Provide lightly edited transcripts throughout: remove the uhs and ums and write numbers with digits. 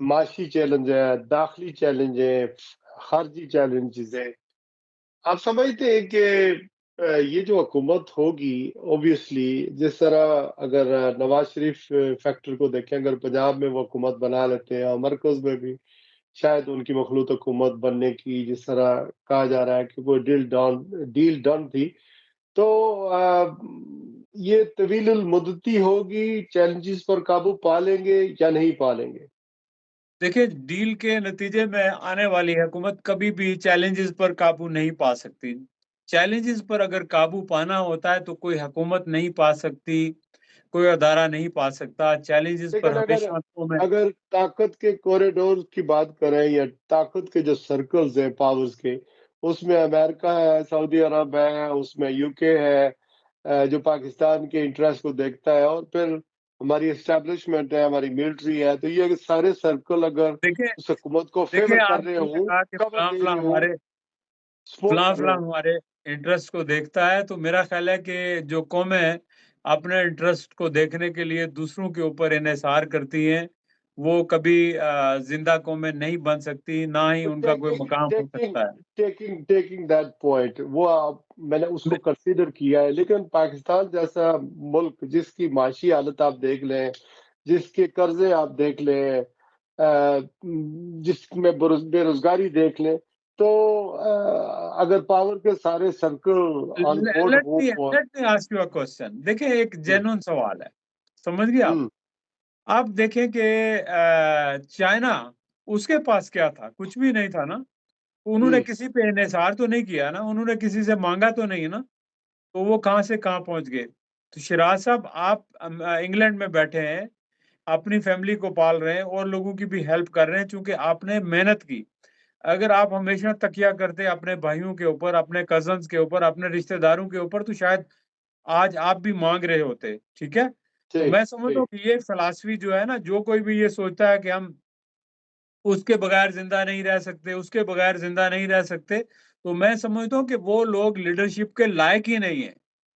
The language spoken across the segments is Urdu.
معاشی چیلنج ہے، داخلی چیلنج ہے، خارجی چیلنجز ہیں. آپ سمجھتے ہیں کہ یہ جو حکومت ہوگی اوبیسلی، جس طرح اگر نواز شریف فیکٹر کو دیکھیں، اگر پنجاب میں وہ حکومت بنا لیتے ہیں اور مرکز میں بھی شاید ان کی مخلوط حکومت بننے کی جس طرح کہا جا رہا ہے کہ وہ ڈیل ڈن تھی، تو یہ طویل المدتی ہوگی، چیلنجز پر قابو پا لیں گے یا نہیں پا لیں گے؟ دیکھیں، ڈیل کے نتیجے میں آنے والی حکومت کبھی بھی چیلنجز پر قابو نہیں پا سکتی. چیلنجز پر اگر قابو پانا ہوتا ہے تو کوئی حکومت نہیں پا سکتی، کوئی ادارہ نہیں پا سکتا. چیلنجز پر لیکن ہمیشہ تو میں اگر طاقت کے کوریڈور کی بات کریں یا طاقت کے جو سرکلز ہیں پاورز کے، اس میں امریکہ ہے، سعودی عرب ہے، اس میں یو کے ہے، جو پاکستان کے انٹرسٹ کو دیکھتا ہے، اور پھر ہماری اسٹیبلشمنٹ ہے، ہماری ملٹری ہے، تو یہ سارے سرکل اگر دیکھیں اس حکومت کو دیکھیں فیور کر آپ رہے نے ہوں، کہا کہ کور فلاں دے فلاں رہے ہوں، ہمارے سپورٹ فلاں کر رہے فلاں ہوں. ہمارے انٹرسٹ کو دیکھتا ہے، تو میرا خیال ہے کہ جو قومیں اپنے انٹرسٹ کو دیکھنے کے لیے دوسروں کے اوپر انحصار کرتی ہیں، وہ کبھی زندہ قومیں نہیں بن سکتی، نہ ہی ان کا کوئی مقام ہو سکتا ہے. ٹیکنگ دیٹ پوائنٹ، وہ میں نے اس کو کنسیڈر کیا ہے، لیکن پاکستان جیسا ملک جس کی معاشی حالت آپ دیکھ لیں، جس کے قرضے آپ دیکھ لیں، جس میں بے روزگاری دیکھ لیں، تو اگر پاور کے سارے سرکل آن بورڈ لیٹ ہوں اور me ask you a question. دیکھیں، ایک جینون سوال ہے، سمجھ گئے آپ؟ آپ دیکھیں کہ چائنا، اس کے پاس کیا تھا؟ کچھ بھی نہیں تھا نا. انہوں نے کسی پہ انحصار تو نہیں کیا نا، انہوں نے کسی سے مانگا تو نہیں نا، تو وہ کہاں سے کہاں پہنچ گئے. تو شیراز صاحب، آپ انگلینڈ میں بیٹھے ہیں، اپنی فیملی کو پال رہے ہیں اور لوگوں کی بھی ہیلپ کر رہے ہیں چونکہ آپ نے محنت کی. اگر آپ ہمیشہ تکیہ کرتے اپنے بھائیوں کے اوپر، اپنے کزنز کے اوپر، اپنے رشتہ داروں کے اوپر، تو شاید آج آپ بھی مانگ رہے ہوتے. ٹھیک ہے؟ تو ٹھیک میں سمجھتا ہوں کہ یہ فلاسفی جو ہے نا، جو کوئی بھی یہ سوچتا ہے کہ ہم اس کے بغیر زندہ نہیں رہ سکتے، اس کے بغیر زندہ نہیں رہ سکتے، تو میں سمجھتا ہوں کہ وہ لوگ لیڈرشپ کے لائق ہی نہیں ہیں.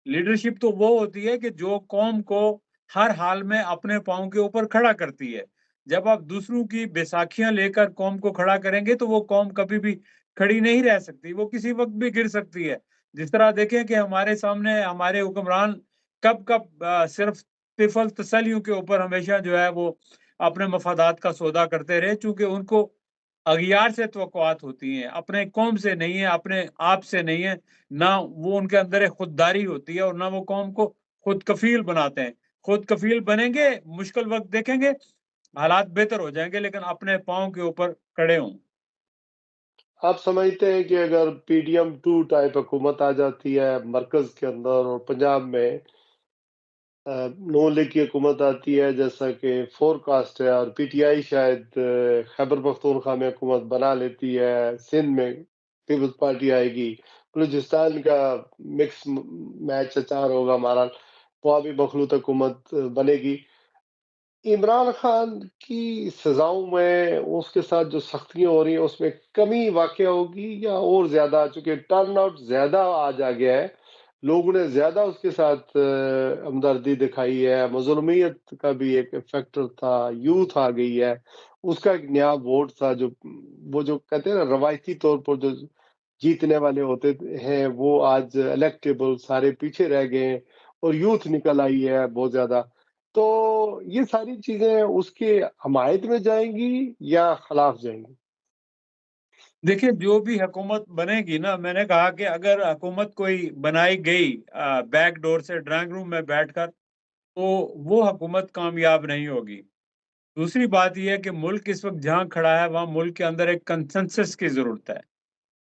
لیڈرشپ تو وہ ہوتی ہے کہ جو قوم کو ہر حال میں اپنے پاؤں کے اوپر کھڑا کرتی ہے. جب آپ دوسروں کی بیساکھیاں لے کر قوم کو کھڑا کریں گے تو وہ قوم کبھی بھی کھڑی نہیں رہ سکتی، وہ کسی وقت بھی گر سکتی ہے. جس طرح دیکھیں کہ ہمارے سامنے ہمارے حکمران کب کب صرف طفل تسلیوں کے اوپر ہمیشہ جو ہے وہ اپنے مفادات کا سودا کرتے رہے، چونکہ ان کو اغیار سے توقعات ہوتی ہیں، اپنے قوم سے نہیں ہے، اپنے آپ سے نہیں ہے. نہ وہ ان کے اندر ایک خودداری ہوتی ہے اور نہ وہ قوم کو خود کفیل بناتے ہیں. خود کفیل بنیں گے، مشکل وقت دیکھیں گے، حالات بہتر ہو جائیں گے، لیکن اپنے پاؤں کے اوپر کھڑے ہوں. آپ سمجھتے ہیں کہ اگر پی ڈی ایم 2 ٹائپ حکومت آ جاتی ہے مرکز کے اندر اور پنجاب میں نون لیگ کی حکومت آتی ہے جیسا کہ فور کاسٹ ہے، اور پی ٹی آئی شاید خیبر پختونخوا میں حکومت بنا لیتی ہے، سندھ میں پیپلز پارٹی آئے گی، بلوچستان کا مکس میچ اچار ہوگا ہمارا، وہاں بھی مخلوط حکومت بنے گی. عمران خان کی سزاؤں میں اس کے ساتھ جو سختیاں ہو رہی ہیں اس میں کمی واقع ہوگی یا اور زیادہ، چونکہ ٹرن آؤٹ زیادہ آج آ گیا ہے، لوگوں نے زیادہ اس کے ساتھ ہمدردی دکھائی ہے، مظلومیت کا بھی ایک فیکٹر تھا، یوتھ آ گئی ہے، اس کا ایک نیا ووٹ تھا، جو وہ جو کہتے ہیں نا روایتی طور پر جو جیتنے والے ہوتے ہیں وہ آج الیکٹیبل سارے پیچھے رہ گئے ہیں اور یوتھ نکل آئی ہے بہت زیادہ. تو یہ ساری چیزیں اس کے حمایت میں جائیں گی یا خلاف جائیں گی؟ دیکھیں، جو بھی حکومت بنے گی نا، میں نے کہا کہ اگر حکومت کوئی بنائی گئی بیک ڈور سے ڈرائنگ روم میں بیٹھ کر، تو وہ حکومت کامیاب نہیں ہوگی. دوسری بات یہ ہے کہ ملک اس وقت جہاں کھڑا ہے وہاں ملک کے اندر ایک کنسنسس کی ضرورت ہے.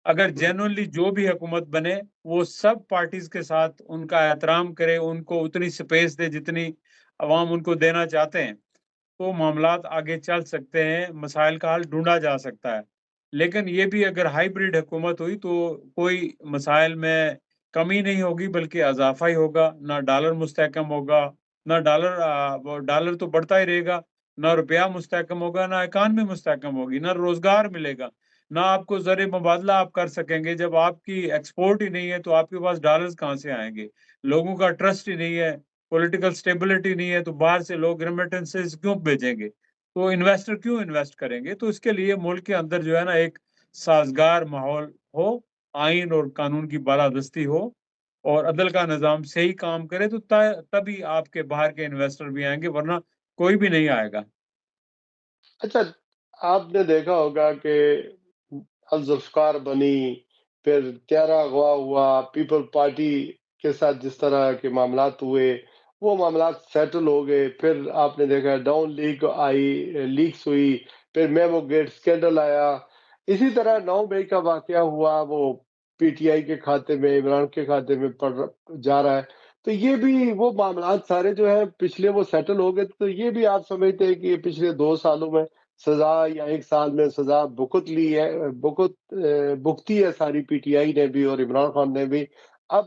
اگر جینوئنلی جو بھی حکومت بنے، وہ سب پارٹیز کے ساتھ ان کا احترام کرے، ان کو اتنی سپیس دے جتنی عوام ان کو دینا چاہتے ہیں، تو معاملات آگے چل سکتے ہیں، مسائل کا حل ڈھونڈا جا سکتا ہے. لیکن یہ بھی اگر ہائیبریڈ حکومت ہوئی تو کوئی مسائل میں کمی نہیں ہوگی بلکہ اضافہ ہی ہوگا. نہ ڈالر مستحکم ہوگا، نہ ڈالر تو بڑھتا ہی رہے گا، نہ روپیہ مستحکم ہوگا، نہ اکانومی مستحکم ہوگی، نہ روزگار ملے گا، نہ آپ کو زر مبادلہ آپ کر سکیں گے. جب آپ کی ایکسپورٹ ہی نہیں ہے تو آپ کے پاس ڈالرز کہاں سے آئیں گے؟ لوگوں کا ٹرسٹ ہی نہیں ہے، پولیٹیکل سٹیبلٹی نہیں ہے، تو باہر سے لوگ ریمیٹنسز کیوں بھیجیں گے؟ تو انویسٹر کیوں انویسٹ کریں گے؟ تو اس کے لیے ملک کے اندر جو ہے نا ایک سازگار ماحول ہو، آئین اور قانون کی بالادستی ہو اور عدل کا نظام صحیح کام کرے، تو تبھی آپ کے باہر کے انویسٹر بھی آئیں گے، ورنہ کوئی بھی نہیں آئے گا۔ اچھا، آپ نے دیکھا ہوگا کہ الذوالفقار بنی، پھر 13 اغوا ہوا، پیپل پارٹی کے ساتھ جس طرح کے معاملات ہوئے وہ معاملات سیٹل ہو گئے، پھر آپ نے دیکھا ڈاؤن لیگ آئی، لیکس ہوئی، پھر میمو گیٹ سکینڈل آیا، اسی طرح 9 مئی کا واقعہ ہوا، وہ پی ٹی آئی کے کھاتے میں، عمران کے کھاتے میں جا رہا ہے، تو یہ بھی وہ معاملات سارے جو ہیں پچھلے وہ سیٹل ہو گئے، تو یہ بھی آپ سمجھتے ہیں کہ یہ پچھلے 2 سالوں میں سزا یا 1 سال میں سزا بھگتی ہے ساری پی ٹی آئی نے بھی اور عمران خان نے بھی، اب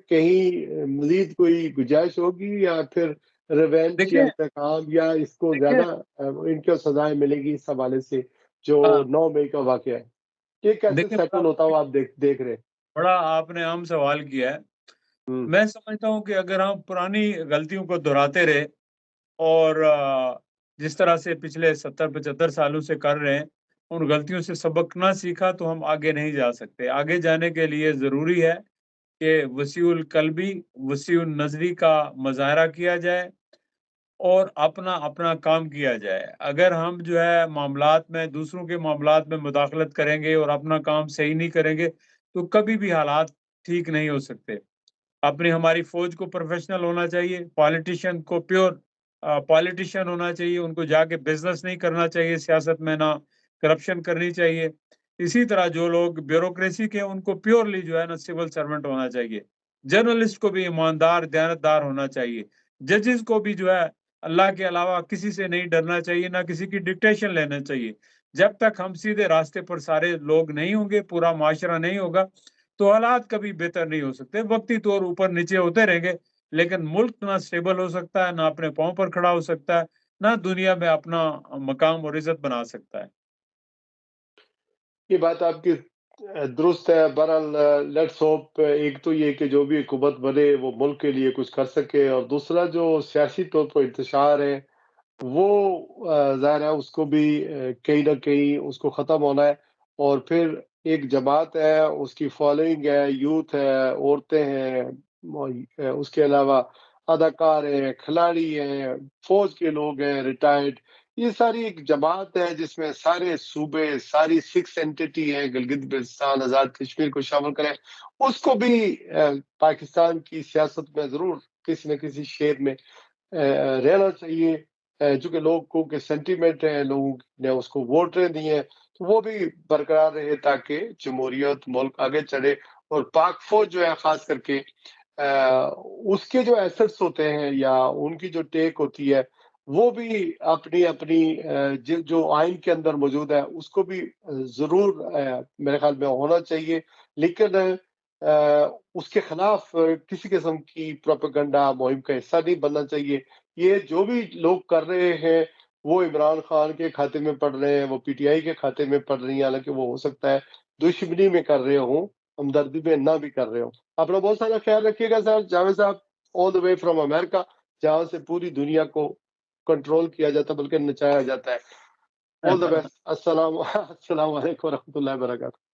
کہیں مزید کوئی گنجائش ہوگی یا پھر ریونج یا دیکھیں انتقام یا اس کو دیکھیں زیادہ ان کو سزائیں ملے گی اس حوالے سے جو آ، 9 مئی کا واقعہ ہے، یہ کیسے دیکھیں سیٹل ہوتا ہو آپ دیکھ رہے بڑا آپ نے اہم سوال کیا ہے۔ ہیں؟ میں سمجھتا ہوں کہ اگر ہم پرانی غلطیوں کو دہراتے رہے اور جس طرح سے پچھلے 70-75 سالوں سے کر رہے ہیں، ان غلطیوں سے سبق نہ سیکھا تو ہم آگے نہیں جا سکتے۔ آگے جانے کے لیے ضروری ہے کہ وسیع القلبی، وسیع النظری کا مظاہرہ کیا جائے اور اپنا اپنا کام کیا جائے۔ اگر ہم جو ہے معاملات میں دوسروں کے معاملات میں مداخلت کریں گے اور اپنا کام صحیح نہیں کریں گے تو کبھی بھی حالات ٹھیک نہیں ہو سکتے۔ اپنی ہماری فوج کو پروفیشنل ہونا چاہیے، پالیٹیشین کو پیور پالیٹیشین ہونا چاہیے، ان کو جا کے بزنس نہیں کرنا چاہیے، سیاست میں نہ کرپشن کرنی چاہیے۔ اسی طرح جو لوگ بیوروکریسی کے ان کو پیورلی جو ہے نا سول سرونٹ ہونا چاہیے۔ جرنلسٹ کو بھی ایماندار دیانتدار ہونا چاہیے۔ ججز کو بھی جو ہے اللہ کے علاوہ کسی سے نہیں ڈرنا چاہیے، نہ کسی کی ڈکٹیشن لینا چاہیے۔ جب تک ہم سیدھے راستے پر سارے لوگ نہیں ہوں گے، پورا معاشرہ نہیں ہوگا، تو حالات کبھی بہتر نہیں ہو سکتے۔ وقتی طور اوپر نیچے ہوتے رہیں گے، لیکن ملک نہ سٹیبل ہو سکتا ہے، نہ اپنے پاؤں پر کھڑا ہو سکتا ہے، نہ دنیا میں اپنا مقام اور عزت بنا سکتا ہے۔ یہ بات آپ کی درست ہے۔ بہرحال لیٹس ہوپ، ایک تو یہ کہ جو بھی حکومت بنے وہ ملک کے لیے کچھ کر سکے، اور دوسرا جو سیاسی طور پر انتشار ہے وہ ظاہر ہے اس کو بھی کہیں نہ کہیں اس کو ختم ہونا ہے، اور پھر ایک جماعت ہے، اس کی فالوئنگ ہے، یوتھ ہے، عورتیں ہیں، اس کے علاوہ اداکار ہیں، کھلاڑی ہیں، فوج کے لوگ ہیں ریٹائرڈ، یہ ساری ایک جماعت ہے جس میں سارے صوبے، ساری 6 اینٹی ہیں، گلگت بلتستان، آزاد کشمیر کو شامل کریں، اس کو بھی پاکستان کی سیاست میں ضرور کسی نہ کسی شیئر میں رہنا چاہیے، چونکہ لوگوں کے سینٹیمنٹ ہیں، لوگوں نے اس کو ووٹیں دی ہیں، تو وہ بھی برقرار رہے تاکہ جمہوریت ملک آگے چڑھے، اور پاک فوج جو ہے خاص کر کے اس کے جو ایسٹس ہوتے ہیں یا ان کی جو ٹیک ہوتی ہے وہ بھی اپنی اپنی جو آئین کے اندر موجود ہے اس کو بھی ضرور میرے خیال میں ہونا چاہیے، لیکن اس کے خلاف کسی قسم کی پروپیگنڈا مہم کا حصہ نہیں بننا چاہیے۔ یہ جو بھی لوگ کر رہے ہیں وہ عمران خان کے کھاتے میں پڑ رہے ہیں، وہ پی ٹی آئی کے کھاتے میں پڑ رہی ہیں، حالانکہ وہ ہو سکتا ہے دشمنی میں کر رہے ہوں، ہمدردی میں نہ بھی کر رہے ہوں۔ اپنا بہت سارا خیال رکھیے گا سر جاوید صاحب، آل دا وے فرام امریکہ، جہاں سے پوری دنیا کو کنٹرول کیا جاتا ہے بلکہ نچایا جاتا ہے۔ آل دا بیسٹ، السلام علیکم ورحمۃ اللہ وبرکاتہ۔